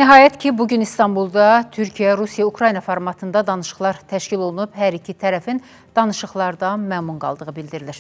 Nəhayət ki, bugün İstanbulda Türkiyə-Rusiya-Ukrayna formatında danışıqlar təşkil olunub. Hər iki tərəfin danışıqlardan məmnun qaldığı bildirilir.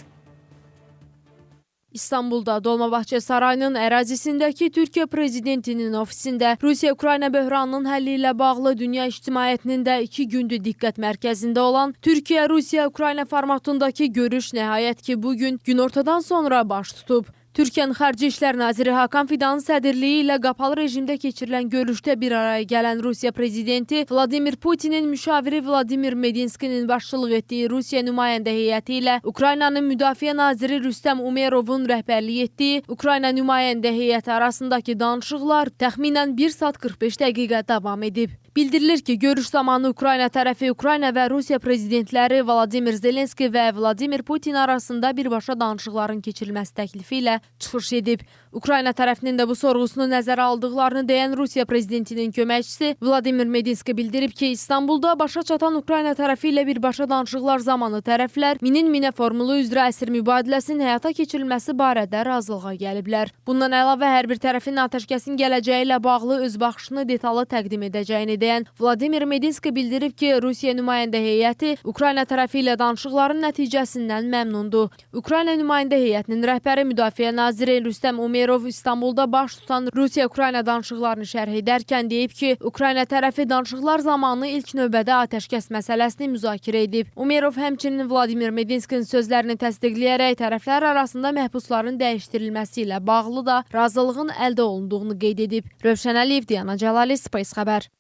İstanbulda Dolmabahçe Sarayının ərazisindəki Türkiyə prezidentinin ofisində Rusiya-Ukrayna böhranının həlli ilə bağlı dünya ictimaiyyətinin də 2 gündür diqqət mərkəzində olan Türkiyə-Rusiya-Ukrayna formatındakı görüş nəhayət ki, bugün günortadan sonra baş tutub. Türkiyənin Xarici İşlər Naziri Hakan Fidanın sədrliyi ilə qapalı rejimdə keçirilən görüşdə bir araya gələn Rusiya prezidenti Vladimir Putinin müşaviri Vladimir Medinskinin başçılıq etdiyi Rusiya nümayəndə heyəti ilə Ukraynanın müdafiə naziri Rüstəm Umerovun rəhbərlik etdiyi Ukrayna nümayəndə heyəti arasındakı danışıqlar təxminən 1 saat 45 dəqiqə davam edib. Bildirilir ki, görüş zamanı Ukrayna tərəfi Ukrayna və Rusiya prezidentləri Vladimir Zelenski və Vladimir Putin arasında birbaşa danışıqların keçirilməsi təklifi ilə çıxış edib. Ukrayna tərəfinin də bu sorğusunu nəzərə aldıqlarını deyən Rusiya prezidentinin köməkçisi Vladimir Medinski bildirib ki, İstanbulda başa çatan Ukrayna tərəfi ilə birbaşa danışıqlar zamanı tərəflər minin-minə formulu üzrə əsir mübadiləsinin həyata keçirilməsi barədə razılığa gəliblər. Bundan əlavə hər bir tərəfin atəşkəsin gələcəyi ilə bağlı öz baxışını detallı təqdim edəcəyini deyən Vladimir Medinski bildirib ki, Rusiya nümayəndə heyəti Ukrayna tərəfi ilə danışıqların nəticəsindən məmnundur. Ukrayna nümayəndə heyətinin rəhbəri müdafiə naziri Rüstəm Umerov İstanbulda baş tutan Rusiya-Ukrayna danışıqlarını şərh edərkən deyib ki, Ukrayna tərəfi danışıqlar zamanı ilk növbədə atəşkəs məsələsini müzakirə edib. Umerov həmçinin Vladimir Medinskinin sözlərini təsdiqləyərək tərəflər arasında məhbusların dəyişdirilməsi ilə bağlı da razılığın əldə olunduğunu qeyd edib. Rövşən Əliyev, Diana Cəlali, Space xəbər.